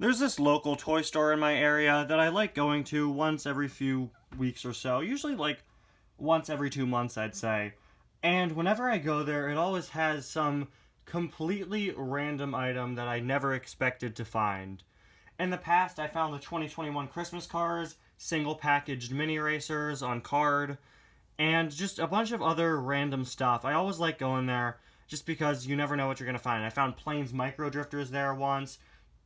There's this local toy store in my area that I like going to once every few weeks or so, usually like once every 2 months, I'd say. And whenever I go there, it always has some completely random item that I never expected to find. In the past, I found the 2021 Christmas cars, single packaged mini racers on card, and just a bunch of other random stuff. I always like going there just because you never know what you're going to find. I found Plains Micro Drifters there once,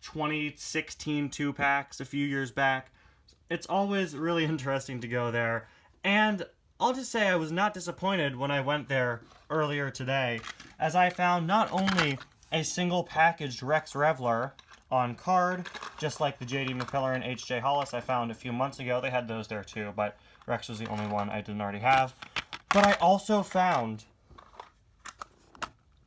2016 2-packs a few years back. It's always really interesting to go there. And I'll just say I was not disappointed when I went there earlier today, as I found not only a single packaged Rex Revler on card, just like the JD McMillan and HJ Hollis I found a few months ago. They had those there too, but Rex was the only one I didn't already have. But I also found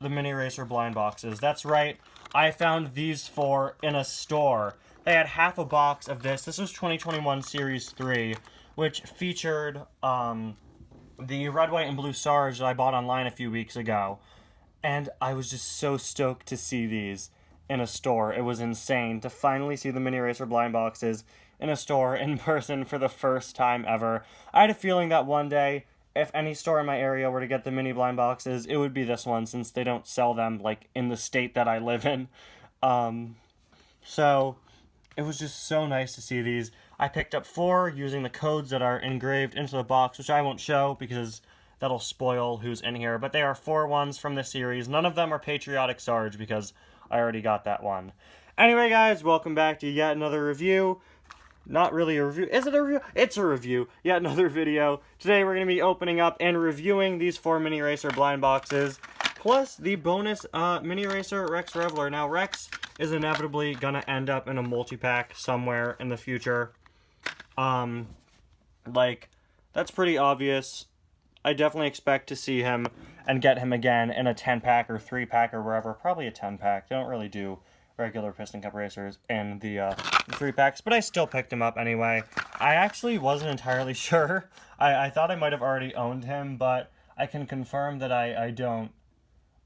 the Mini Racer blind boxes. That's right, I found these four in a store. They had half a box of this. This was 2021 Series 3, which featured the red, white, and blue Sarge that I bought online a few weeks ago. And I was just so stoked to see these in a store. It was insane to finally see the Mini Racer blind boxes in a store in person for the first time ever. I had a feeling that one day, if any store in my area were to get the mini blind boxes, it would be this one, since they don't sell them like in the state that I live in. So it was just so nice to see these. I picked up 4 using the codes that are engraved into the box, which I won't show because that'll spoil who's in here. But they are 4 ones from the series. None of them are Patriotic Sarge because I already got that one. Anyway, guys, welcome back to yet another review. Not really a review. Is it a review? It's a review. Yet another video. Today we're going to be opening up and reviewing these 4 Mini Racer blind boxes, plus the bonus Mini Racer Rex Revler. Now, Rex is inevitably going to end up in a multi-pack somewhere in the future. That's pretty obvious. I definitely expect to see him and get him again in a 10-pack or 3-pack or wherever. Probably a 10-pack. They don't really do regular Piston Cup racers in the 3-packs, but I still picked him up anyway. I actually wasn't entirely sure. I thought I might have already owned him, but I can confirm that I don't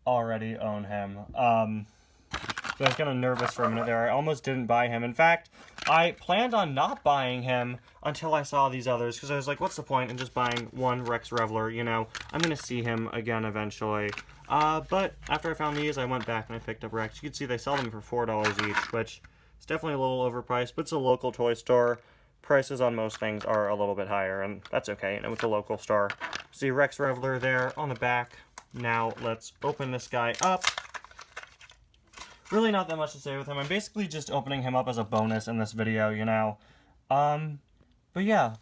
already own him. So I was kind of nervous for a minute there. I almost didn't buy him. In fact, I planned on not buying him until I saw these others, because I was like, what's the point in just buying one Rex Revler, you know? I'm going to see him again eventually. But after I found these, I went back and I picked up Rex. You can see they sell them for $4 each, which is definitely a little overpriced, but it's a local toy store. Prices on most things are a little bit higher, and that's okay, you know, it's a local store. See Rex Revler there on the back. Now, let's open this guy up. Really not that much to say with him. I'm basically just opening him up as a bonus in this video, you know. But yeah,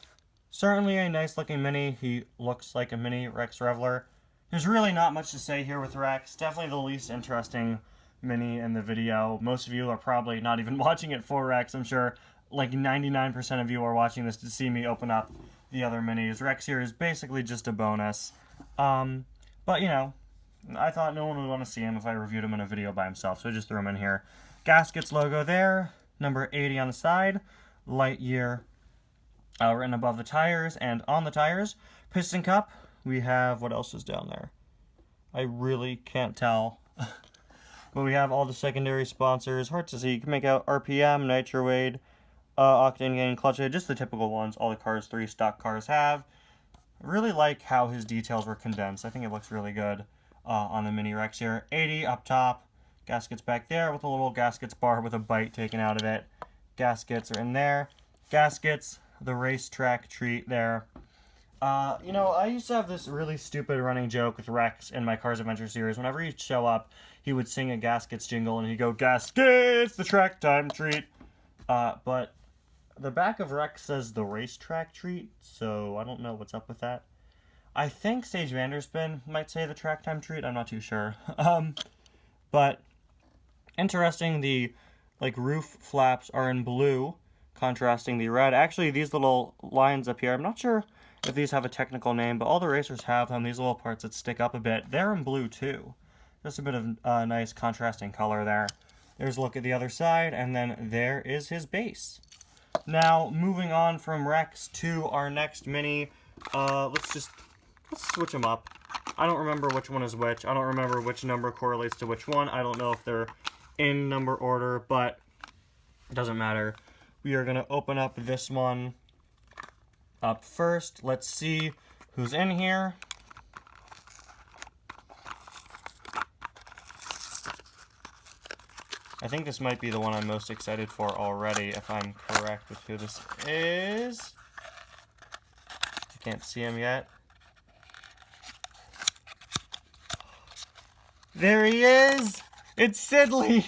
certainly a nice looking mini. He looks like a mini Rex Revler. There's really not much to say here with Rex. Definitely the least interesting mini in the video. Most of you are probably not even watching it for Rex. I'm sure like 99% of you are watching this to see me open up the other minis. Rex here is basically just a bonus. But you know, I thought no one would want to see him if I reviewed him in a video by himself, so I just threw him in here. Gaskets logo there, number 80 on the side, Lightyear written above the tires and on the tires. Piston Cup, we have, what else is down there? I really can't tell. But we have all the secondary sponsors. Hard to see. You can make out RPM, Nitrowade, Octane Gain, Clutch Aid, just the typical ones all the Cars 3 stock cars have. I really like how his details were condensed. I think it looks really good. On the Mini Rex here. 80 up top. Gaskets back there with a little gaskets bar with a bite taken out of it. Gaskets are in there. Gaskets, the racetrack treat there. You know, I used to have this really stupid running joke with Rex in my Cars Adventure series. Whenever he'd show up, he would sing a Gaskets jingle and he'd go, "Gaskets, the track time treat." But the back of Rex says the racetrack treat, so I don't know what's up with that. I think Sage Vanderspin might say the track time treat. I'm not too sure. But interesting, the roof flaps are in blue, contrasting the red. Actually, these little lines up here, I'm not sure if these have a technical name, but all the racers have them. These little parts that stick up a bit, they're in blue too. Just a bit of nice contrasting color there. There's a look at the other side, and then there is his base. Now, moving on from Rex to our next mini, let's switch them up. I don't remember which one is which. I don't remember which number correlates to which one. I don't know if they're in number order, but Doesn't matter. We are going to open up this one up first. Let's see who's in here. I think this might be the one I'm most excited for already, if I'm correct with who this is. I can't see him yet. There he is! It's Sidley!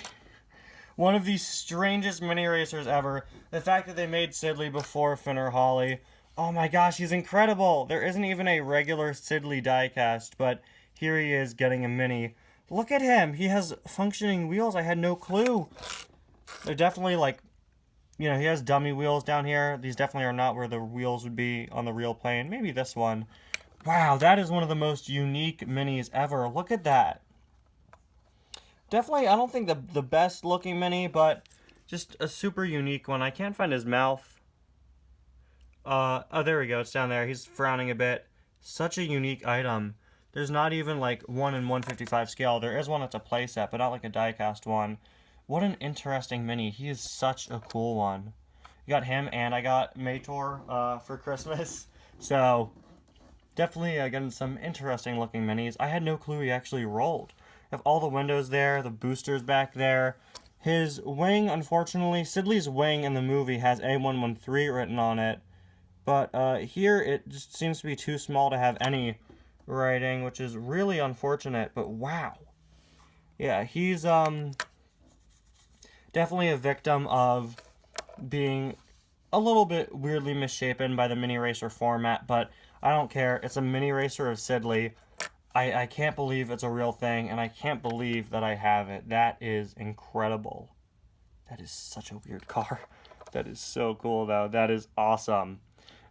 One of the strangest mini racers ever. The fact that they made Sidley before Finn or Holly. Oh my gosh, he's incredible! There isn't even a regular Sidley diecast, but here he is getting a mini. Look at him! He has functioning wheels. I had no clue. They're definitely like, you know, he has dummy wheels down here. These definitely are not where the wheels would be on the real plane. Maybe this one. Wow, that is one of the most unique minis ever. Look at that. Definitely, I don't think the best looking mini, but just a super unique one. I can't find his mouth. Oh, there we go. It's down there. He's frowning a bit. Such a unique item. There's not even like 1 in 155 scale. There is one that's a playset, but not like a diecast one. What an interesting mini. He is such a cool one. You got him, and I got Mator for Christmas. So, definitely getting some interesting looking minis. I had no clue he actually rolled. Have all the windows there, the boosters back there. His wing, unfortunately, Sidley's wing in the movie has A113 written on it. But here it just seems to be too small to have any writing, which is really unfortunate, but wow. Yeah, he's definitely a victim of being a little bit weirdly misshapen by the mini racer format, but I don't care. It's a mini racer of Sidley. I can't believe it's a real thing, and I can't believe that I have it. That is incredible. That is such a weird car. That is so cool, though. That is awesome.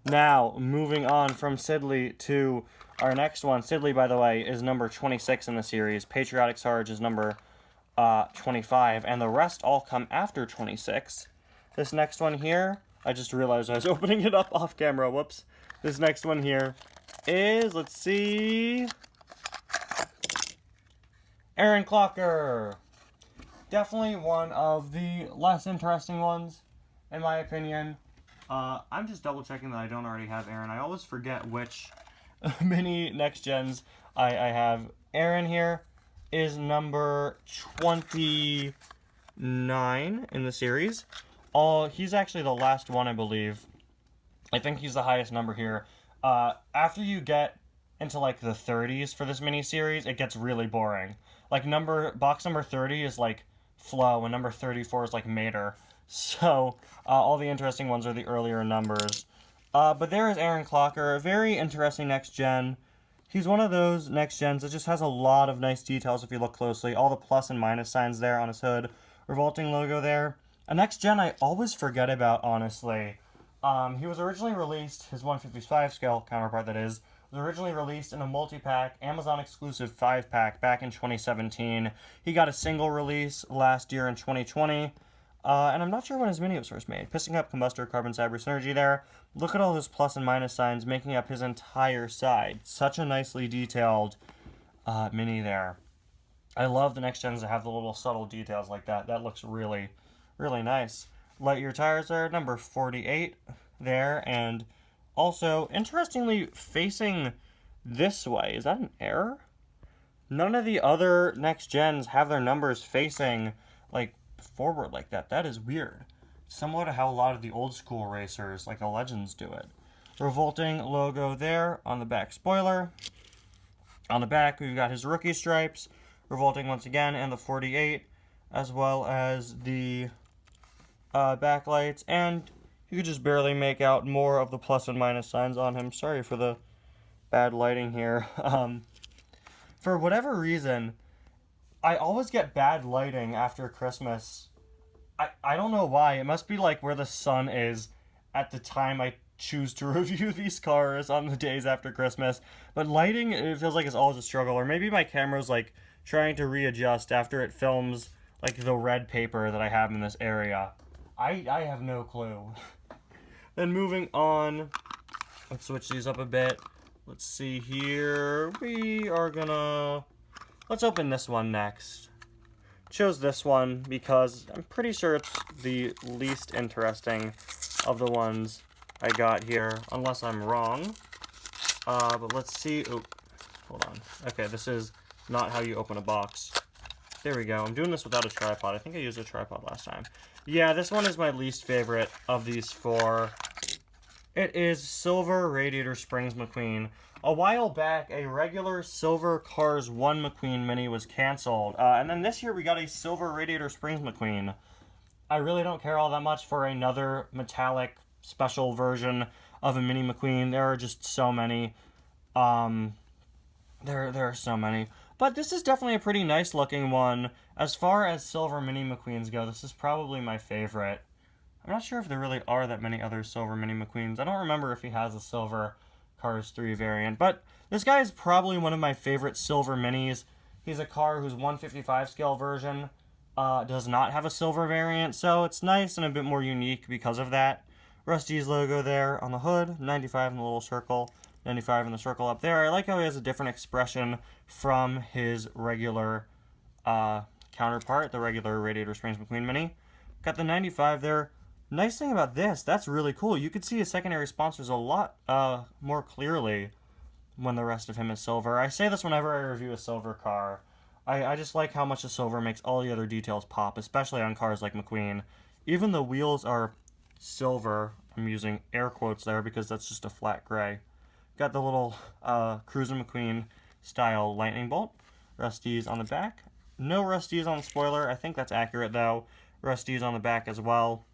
Now, moving on from Sidley to our next one. Sidley, by the way, is number 26 in the series. Patriotic Sarge is number 25, and the rest all come after 26. This next one here, I just realized I was opening it up off camera. Whoops. This next one here is, let's see, Aaron Clocker. Definitely one of the less interesting ones, in my opinion. I'm just double checking that I don't already have Aaron. I always forget which mini next gens I have. Aaron here is number 29 in the series. He's actually the last one, I believe. I think he's the highest number here. After you get into like the 30s for this mini series, it gets really boring. Like box number 30 is like Flo, and number 34 is like Mater. So all the interesting ones are the earlier numbers. But there is Aaron Clocker, a very interesting next gen. He's one of those next gens that just has a lot of nice details if you look closely. All the plus and minus signs there on his hood. Revolting logo there. A next gen I always forget about, honestly. He was originally released, his 155 scale counterpart that is, was originally released in a multi-pack, Amazon exclusive 5-pack back in 2017. He got a single release last year in 2020. And I'm not sure when his mini was first made. Pissing Up Combustor, Carbon Cyber Synergy there. Look at all those plus and minus signs making up his entire side. Such a nicely detailed mini there. I love the next gens that have the little subtle details like that. That looks really, really nice. Lightyear tires there, number 48 there. And also, interestingly, facing this way. Is that an error? None of the other next gens have their numbers facing, like, forward like that. That is weird. Similar to how a lot of the old school racers, like the Legends, do it. Revolting logo there on the back spoiler. On the back, we've got his rookie stripes. Revolting once again, and the 48, as well as the backlights. And you could just barely make out more of the plus and minus signs on him. Sorry for the bad lighting here. For whatever reason, I always get bad lighting after Christmas. I don't know why. It must be like where the sun is at the time I choose to review these cars on the days after Christmas. But lighting, it feels like it's always a struggle. Or maybe my camera's like trying to readjust after it films like the red paper that I have in this area. I have no clue. Then moving on, let's switch these up a bit. Let's see here. We are gonna... Let's open this one next. chose this one because I'm pretty sure it's the least interesting of the ones I got here, unless I'm wrong. But let's see. Oh, hold on. Okay, this is not how you open a box. There we go. I'm doing this without a tripod. I think I used a tripod last time. Yeah, this one is my least favorite of these four. It is Silver Radiator Springs McQueen. A while back, a regular Silver Cars 1 McQueen Mini was canceled. And then this year, we got a Silver Radiator Springs McQueen. I really don't care all that much for another metallic special version of a Mini McQueen. There are just so many. There are so many. But this is definitely a pretty nice looking one. As far as Silver Mini McQueens go, this is probably my favorite. I'm not sure if there really are that many other Silver Mini McQueens. I don't remember if he has a Silver Cars 3 variant. But this guy is probably one of my favorite Silver Minis. He's a car whose 155 scale version does not have a silver variant, so it's nice and a bit more unique because of that. Rusty's logo there on the hood, 95 in the little circle, 95 in the circle up there. I like how he has a different expression from his regular counterpart, the regular Radiator Springs McQueen Mini. Got the 95 there. Nice thing about this, that's really cool. You could see his secondary sponsors a lot more clearly when the rest of him is silver. I say this whenever I review a silver car. I just like how much the silver makes all the other details pop, especially on cars like McQueen. Even the wheels are silver. I'm using air quotes there because that's just a flat gray. Got the little Cruisin' McQueen style lightning bolt. Rusty's on the back. No Rusty's on the spoiler. I think that's accurate though. Rusty's on the back as well.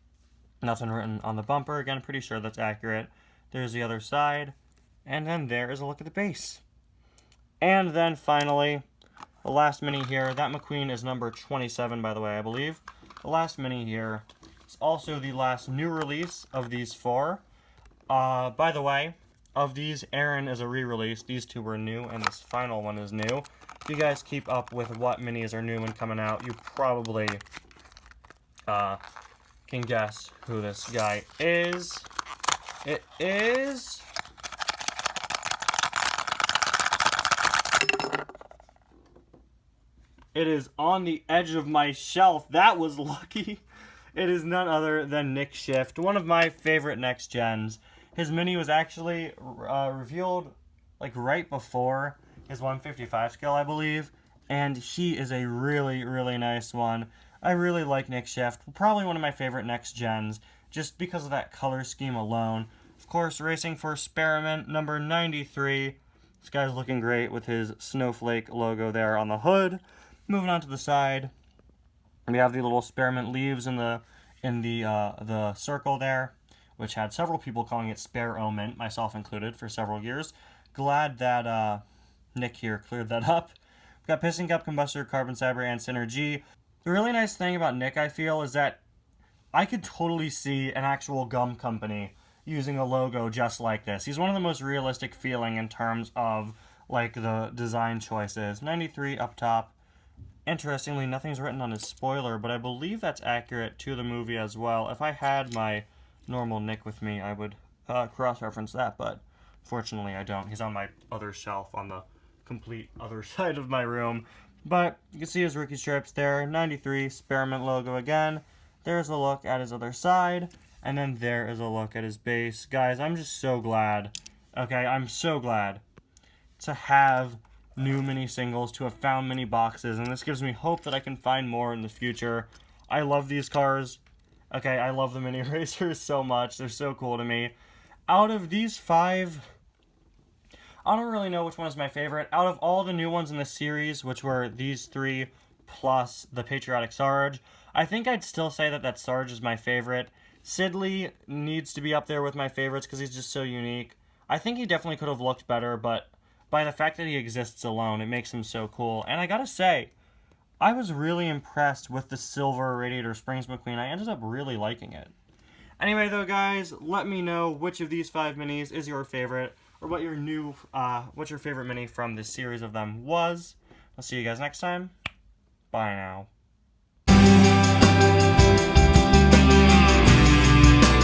Nothing written on the bumper. Again, pretty sure that's accurate. There's the other side. And then there is a look at the base. And then finally, the last Mini here. That McQueen is number 27, by the way, I believe. The last Mini here is also the last new release of these four. By the way, of these, Aaron is a re-release. These two were new, and this final one is new. If you guys keep up with what Minis are new and coming out, you probably can guess who this guy is. It is... It is on the edge of my shelf. That was lucky. It is none other than Nick Shift, one of my favorite next gens. His Mini was actually revealed like right before his 155 scale, I believe, and he is a really, really nice one. I really like Nick Shift, probably one of my favorite next gens, just because of that color scheme alone. Of course, racing for Spearmint, number 93. This guy's looking great with his snowflake logo there on the hood. Moving on to the side, we have the little Spearmint leaves in the circle there, which had several people calling it Spare-O-Mint, myself included, for several years. Glad that Nick here cleared that up. We've got Piston Cup, Combustor, Carbon Cyber, and Synergy. The really nice thing about Nick, I feel, is that I could totally see an actual gum company using a logo just like this. He's one of the most realistic feeling in terms of like the design choices. 93 up top. Interestingly, nothing's written on his spoiler, but I believe that's accurate to the movie as well. If I had my normal Nick with me, I would cross-reference that, but fortunately I don't. He's on my other shelf on the complete other side of my room. But you can see his rookie strips there. 93, Spearmint logo again. There's a look at his other side, and then there is a look at his base. Guys, I'm just so glad. Okay, I'm so glad to have new mini singles, to have found mini boxes, and this gives me hope that I can find more in the future. I love these cars. Okay, I love the mini racers so much. They're so cool to me. Out of these five, I don't really know which one is my favorite. Out of all the new ones in the series, which were these three plus the Patriotic Sarge, I think I'd still say that Sarge is my favorite. Sidley needs to be up there with my favorites because he's just so unique. I think he definitely could have looked better, but by the fact that he exists alone, it makes him so cool. And I gotta say, I was really impressed with the Silver Radiator Springs McQueen. I ended up really liking it. Anyway, though, guys, let me know which of these five minis is your favorite, or what your favorite mini from this series of them was. I'll see you guys next time. Bye now.